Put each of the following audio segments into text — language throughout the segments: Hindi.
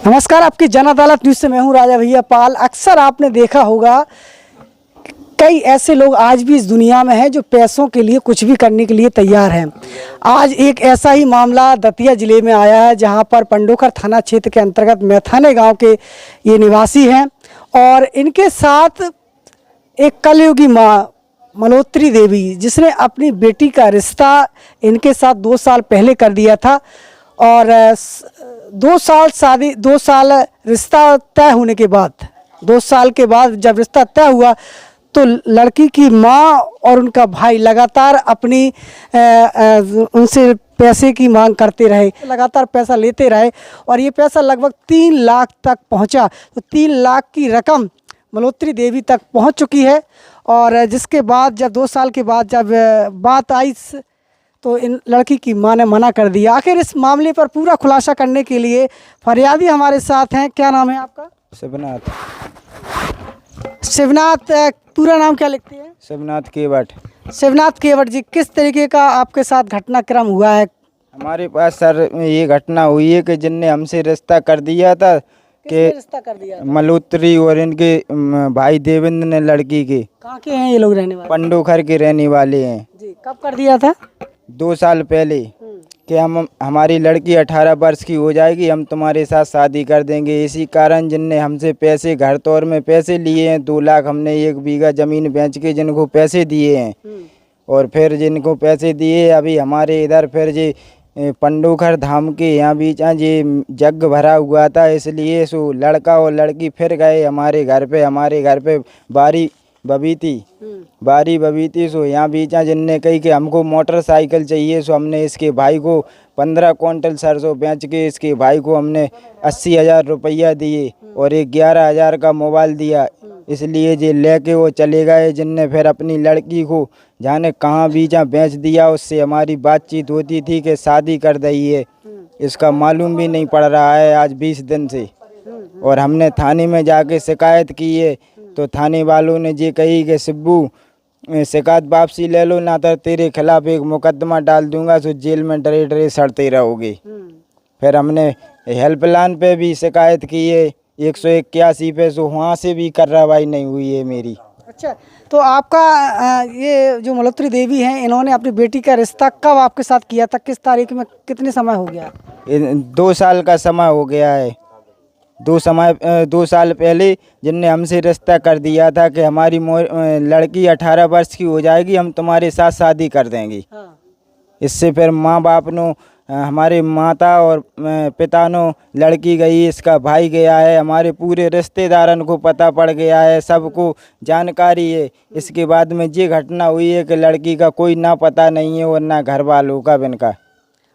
नमस्कार, आपकी जन अदालत न्यूज़ से मैं हूं राजा भैया पाल। अक्सर आपने देखा होगा कई ऐसे लोग आज भी इस दुनिया में हैं जो पैसों के लिए कुछ भी करने के लिए तैयार हैं। आज एक ऐसा ही मामला दतिया ज़िले में आया है जहां पर पंडोखर थाना क्षेत्र के अंतर्गत मैथाने गांव के ये निवासी हैं और इनके साथ एक कलयुगी माँ मल्होत्री देवी जिसने अपनी बेटी का रिश्ता इनके साथ 2 साल पहले कर दिया था और 2 साल रिश्ता तय होने के बाद 2 साल के बाद जब रिश्ता तय हुआ तो लड़की की माँ और उनका भाई लगातार अपनी उनसे पैसे की मांग करते रहे, लगातार पैसा लेते रहे और ये पैसा लगभग 3 लाख तक पहुंचा। तो 3 लाख की रकम मल्होत्री देवी तक पहुंच चुकी है और जिसके बाद जब 2 साल के बाद जब बात आई तो इन लड़की की मां ने मना कर दिया। आखिर इस मामले पर पूरा खुलासा करने के लिए फरियादी हमारे साथ हैं। क्या नाम है आपका? शिवनाथ। शिवनाथ, पूरा नाम क्या लिखते हैं? शिवनाथ केवट। शिवनाथ केवट जी, किस तरीके का आपके साथ घटनाक्रम हुआ है? हमारे पास सर ये घटना हुई है कि जिनने हमसे रिश्ता कर दिया था कि रिश्ता कर दिया था? मल्होत्री और इनके भाई देवेंद्र ने लड़की के। कहाँ के हैं ये लोग रहने वाले? पंडोखर के रहने वाले हैं जी। कब कर दिया था? 2 साल पहले कि हमारी लड़की 18 वर्ष की हो जाएगी, हम तुम्हारे साथ शादी कर देंगे। इसी कारण जिनने हमसे पैसे घर तौर में पैसे लिए हैं 2 लाख, हमने 1 बीघा ज़मीन बेच के जिनको पैसे दिए हैं और फिर जिनको पैसे दिए अभी हमारे इधर फिर जी पंडोखर धाम के यहाँ बीच जी जग भरा हुआ था, इसलिए सो लड़का और लड़की फिर गए हमारे घर पे बारी बबीती सो यहाँ बीचा जिनने कही कि हमको मोटरसाइकिल चाहिए। सो हमने इसके भाई को 15 क्विंटल सरसों बेच के इसके भाई को हमने 80,000 रुपया दिए और एक 11,000 का मोबाइल दिया, इसलिए जे लेके वो चले गए। जिनने फिर अपनी लड़की को जाने कहाँ बीचा बेच दिया। उससे हमारी बातचीत होती थी कि शादी कर दी है, इसका मालूम भी नहीं पड़ रहा है आज 20 दिन से। और हमने थाने में जाके शिकायत की है तो थाने वालों ने ये कही कि सिब्बू शिकायत वापसी ले लो ना तो तेरे खिलाफ एक मुकदमा डाल दूंगा, सो जेल में डरे सड़ते रहोगे। फिर हमने हेल्पलाइन पे भी शिकायत की है 181 पे, सो वहाँ से भी कार्रवाई नहीं हुई है मेरी। अच्छा, तो आपका ये जो मल्होत्री देवी हैं इन्होंने अपनी बेटी का रिश्ता कब आपके साथ किया था? किस तारीख में, कितने समय हो गया? 2 साल का समय हो गया है। 2 साल पहले जिनने हमसे रिश्ता कर दिया था कि हमारी लड़की 18 वर्ष की हो जाएगी, हम तुम्हारे साथ शादी कर देंगे। हाँ। इससे फिर माँ बाप नो हमारे माता और पिता नो लड़की गई, इसका भाई गया है, हमारे पूरे रिश्तेदारन को पता पड़ गया है, सबको जानकारी है। इसके बाद में ये घटना हुई है कि लड़की का कोई ना पता नहीं है और ना घर वालों का इनका।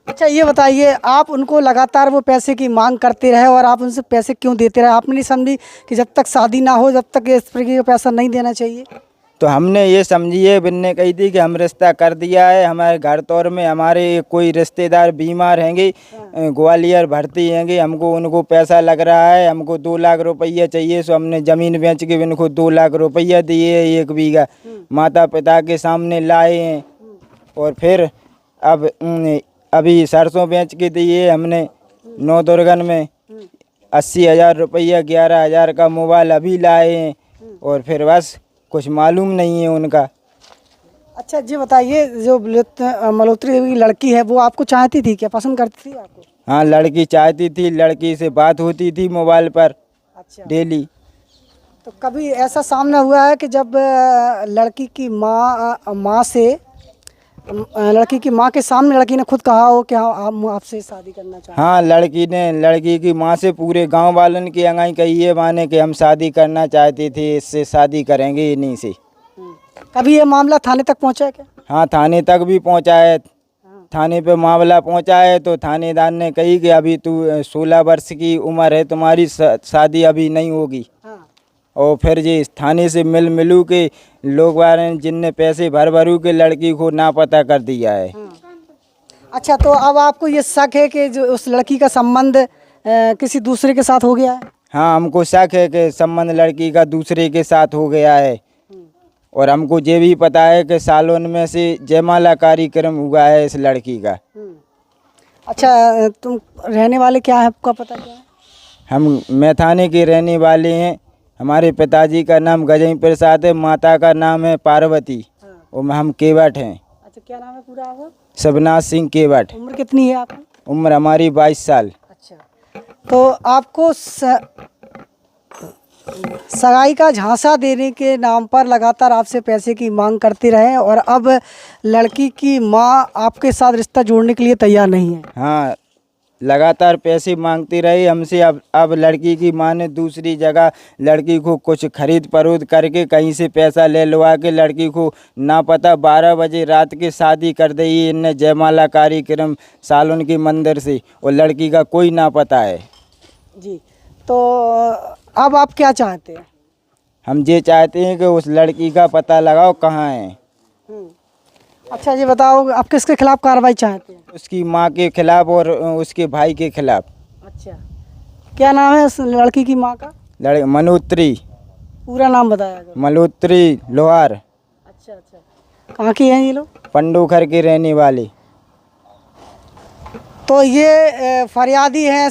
अच्छा, ये बताइए, आप उनको लगातार वो पैसे की मांग करते रहे और आप उनसे पैसे क्यों देते रहे? आपने नहीं समझी कि जब तक शादी ना हो जब तक इस तरीके का पैसा नहीं देना चाहिए? तो हमने ये समझी है, बिन्ने कही थी कि हम रिश्ता कर दिया है, हमारे घर तौर में हमारे कोई रिश्तेदार बीमार हैंगे, ग्वालियर भर्ती हैंगे, हमको उनको पैसा लग रहा है, हमको 2 लाख रुपया चाहिए। सो हमने ज़मीन बेच के इनको 2 लाख रुपया दिए है, 1 बीघा माता पिता के सामने लाए हैं। और फिर अब अभी सरसों बेच के दिए हमने नौदुर्गन में 80,000 रुपया, 11,000 का मोबाइल अभी लाए हैं और फिर बस कुछ मालूम नहीं है उनका। अच्छा, जी बताइए, जो मल्होत्री देवी की लड़की है वो आपको चाहती थी क्या, पसंद करती थी आपको? हाँ, लड़की चाहती थी, लड़की से बात होती थी मोबाइल पर। अच्छा। डेली। तो कभी ऐसा सामना हुआ है कि जब लड़की की लड़की की माँ के सामने लड़की ने खुद कहा हो कि हाँ हम आपसे शादी करना चाहते हैं? हाँ, लड़की ने लड़की की माँ से पूरे गांव वालों की अंगाई कही है माने कि हम शादी करना चाहते थे, इससे शादी करेंगे इन्हीं से। कभी ये मामला थाने तक पहुँचा है क्या? हाँ, थाने तक भी पहुँचा है। थाने पे मामला पहुँचा है तो थानेदार ने कही कि अभी तू 16 वर्ष की उम्र है, तुम्हारी शादी अभी नहीं होगी। और फिर ये थाने से मिलू के लोग वाले जिनने पैसे भरू के लड़की को ना पता कर दिया है। अच्छा, तो अब आपको ये शक है कि जो उस लड़की का संबंध किसी दूसरे के साथ हो गया है? हाँ, हमको शक है कि संबंध लड़की का दूसरे के साथ हो गया है और हमको ये भी पता है कि सालों में से जयमाला कार्यक्रम हुआ है इस लड़की का। अच्छा, तुम रहने वाले क्या है, आपका पता क्या है? हम मैथाने के रहने वाले हैं। हमारे पिताजी का नाम गजई प्रसाद है, माता का नाम है पार्वती और हम केवट हैं। अच्छा, क्या नाम है पूरा आपका? सबनाथ सिंह केवट। उम्र कितनी है आपकी? उम्र हमारी 22 साल। अच्छा, तो आपको सगाई का झांसा देने के नाम पर लगातार आपसे पैसे की मांग करते रहे और अब लड़की की माँ आपके साथ रिश्ता जोड़ने के लिए तैयार नहीं है। हाँ, लगातार पैसे मांगती रही हमसे। अब लड़की की माँ ने दूसरी जगह लड़की को कुछ खरीद फरोख्त करके कहीं से पैसा ले लवा के लड़की को ना पता 12 बजे रात के शादी कर दी इनने जयमाला कार्यक्रम सालन के मंदिर से, और लड़की का कोई ना पता है जी। तो अब आप क्या चाहते हैं? हम ये चाहते हैं कि उस लड़की का पता लगाओ कहाँ है। अच्छा, ये बताओ आप किसके खिलाफ कार्रवाई चाहते हैं? उसकी माँ के खिलाफ और उसके भाई के खिलाफ। अच्छा, क्या नाम है उस लड़की की माँ का? मनोत्री। पूरा नाम बताया करो। मल्होत्री लोहार। अच्छा अच्छा, कहाँ की हैं ये लोग? पंडोखर के रहने वाले। तो ये फरियादी हैं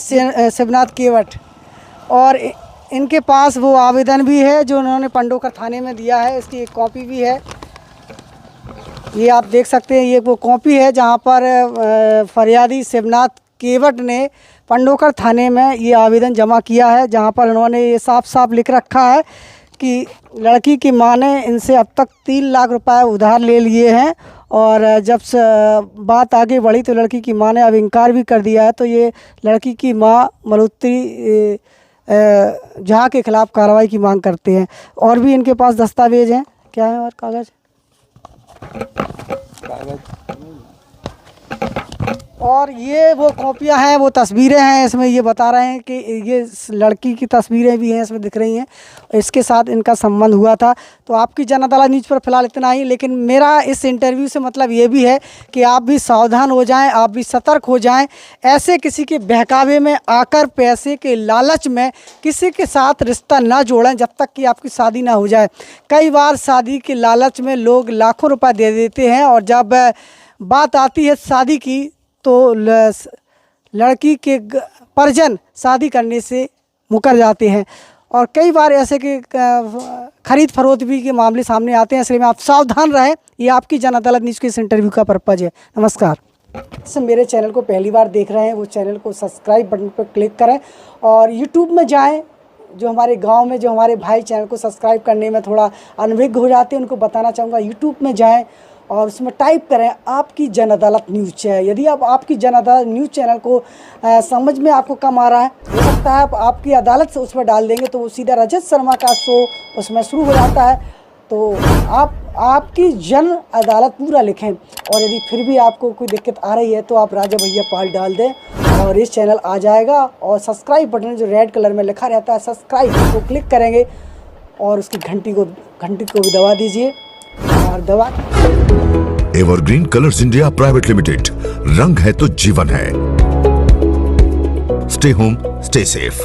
शिवनाथ केवट और इनके पास वो आवेदन भी है जो उन्होंने पंडोखर थाने में दिया है। इसकी एक कॉपी भी है, ये आप देख सकते हैं। ये वो कॉपी है जहाँ पर फरियादी शिवनाथ केवट ने पंडोखर थाने में ये आवेदन जमा किया है, जहाँ पर उन्होंने ये साफ साफ लिख रखा है कि लड़की की मां ने इनसे अब तक 3 लाख रुपए उधार ले लिए हैं और जब बात आगे बढ़ी तो लड़की की मां ने अब इनकार भी कर दिया है। तो ये लड़की की मां मल्होत्री झा के खिलाफ कार्रवाई की मांग करते हैं। और भी इनके पास दस्तावेज हैं, क्या है और कागज़? और ये वो कॉपियां हैं, वो तस्वीरें हैं। इसमें ये बता रहे हैं कि ये लड़की की तस्वीरें भी हैं, इसमें दिख रही हैं। इसके साथ इनका संबंध हुआ था। तो आपकी जन अदालत न्यूज़ पर फिलहाल इतना ही, लेकिन मेरा इस इंटरव्यू से मतलब ये भी है कि आप भी सावधान हो जाएं, आप भी सतर्क हो जाएं। ऐसे किसी के बहकावे में आकर पैसे के लालच में किसी के साथ रिश्ता ना जोड़ें जब तक कि आपकी शादी ना हो जाए। कई बार शादी के लालच में लोग लाखों रुपये दे देते हैं और जब बात आती है शादी की तो लड़की के परिजन शादी करने से मुकर जाते हैं और कई बार ऐसे के खरीद फरोख्त भी के मामले सामने आते हैं। इसलिए आप सावधान रहें। ये आपकी जन अदालत न्यूज़ के इस इंटरव्यू का पर्पज़ है। नमस्कार। से मेरे चैनल को पहली बार देख रहे हैं वो चैनल को सब्सक्राइब बटन पर क्लिक करें और यूट्यूब में जाएं। जो हमारे गांव में जो हमारे भाई चैनल को सब्सक्राइब करने में थोड़ा अनभिज्ञ हो जाते हैं, उनको बताना चाहूँगा यूट्यूब में जाएं और उसमें टाइप करें आपकी जन अदालत न्यूज़ चैनल। यदि आप आपकी जन अदालत न्यूज़ चैनल को समझ में आपको कम आ रहा है, हो सकता है आप आपकी अदालत से उस पर डाल देंगे तो वो सीधा रजत शर्मा का शो उसमें शुरू हो जाता है। तो आप आपकी जन अदालत पूरा लिखें और यदि फिर भी आपको कोई दिक्कत आ रही है तो आप राजा भैया पाल डाल दें और इस चैनल आ जाएगा। और सब्सक्राइब बटन जो रेड कलर में लिखा रहता है सब्सक्राइब को क्लिक करेंगे और उसकी घंटी को भी दबा दीजिए और दबा। Evergreen colours India private limited, रंग है तो जीवन है। Stay home, stay safe.